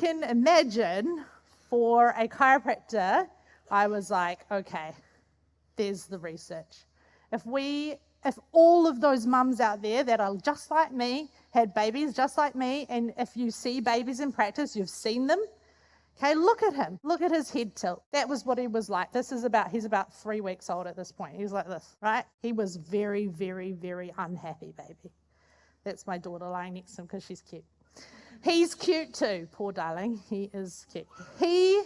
can imagine, for a chiropractor, I was like, okay, there's the research. If all of those mums out there that are just like me, had babies just like me, and if you see babies in practice, you've seen them, okay, look at him. Look at his head tilt. That was what he was like. He's about 3 weeks old at this point. He's like this, right? He was very, very, very unhappy baby. That's my daughter lying next to him because she's cute. He's cute too, poor darling. He is cute. He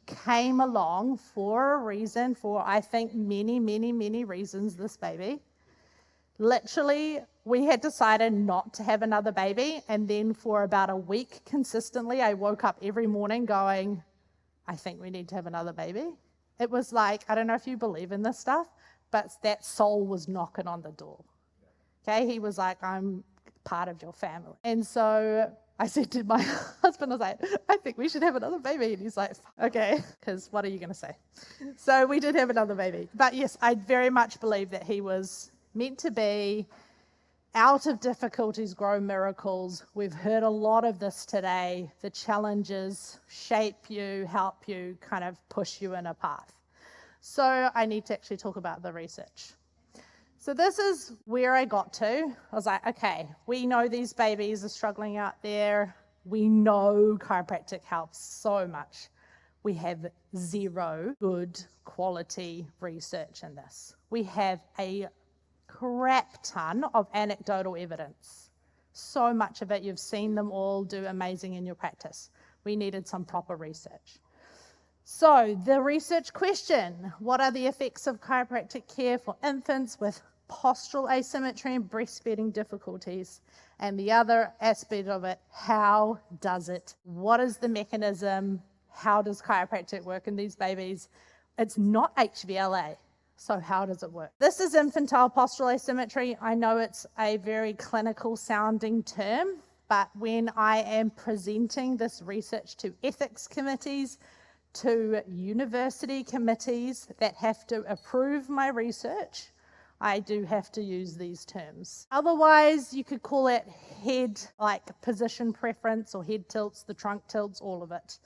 came along for a reason, for I think many, many, many reasons, this baby. Literally, we had decided not to have another baby, and then for about a week consistently, I woke up every morning going, I think we need to have another baby. It was like, I don't know if you believe in this stuff, but that soul was knocking on the door. Okay, he was like, I'm part of your family. And so I said to my husband, I was like, I think we should have another baby. And he's like, okay, because what are you going to say? So we did have another baby. But yes, I very much believe that he was meant to be. Out of difficulties grow miracles. We've heard a lot of this today. The challenges shape you, help you, kind of push you in a path. So I need to actually talk about the research. So this is where I got to. I was like, okay, we know these babies are struggling out there. We know chiropractic helps so much. We have zero good quality research in this. We have a crap ton of anecdotal evidence. So much of it, you've seen them all do amazing in your practice. We needed some proper research. So the research question, what are the effects of chiropractic care for infants with postural asymmetry and breastfeeding difficulties? And the other aspect of it, how does it? What is the mechanism? How does chiropractic work in these babies? It's not HVLA. So how does it work? This is infantile postural asymmetry. I know it's a very clinical sounding term, but when I am presenting this research to ethics committees, to university committees that have to approve my research, I do have to use these terms. Otherwise, you could call it head, like position preference, or head tilts, the trunk tilts, all of it.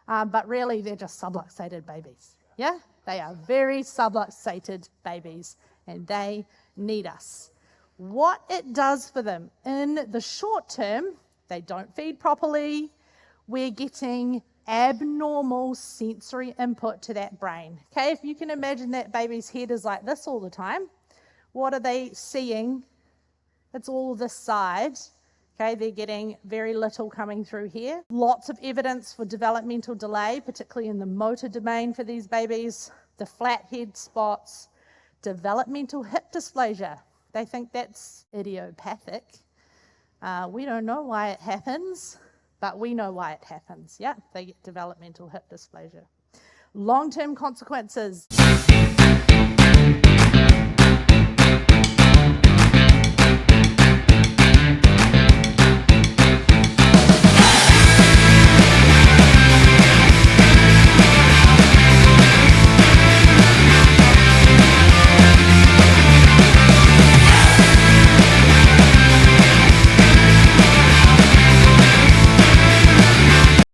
But really, they're just subluxated babies. Yeah? They are very subluxated babies, and they need us. What it does for them, in the short term, they don't feed properly. We're getting abnormal sensory input to that brain. Okay, if you can imagine that baby's head is like this all the time, what are they seeing? It's all this side. Okay, they're getting very little coming through here. Lots of evidence for developmental delay, particularly in the motor domain for these babies, the flat head spots, developmental hip dysplasia. They think that's idiopathic. We don't know why it happens, but we know why it happens. Yeah, they get developmental hip dysplasia. Long-term consequences.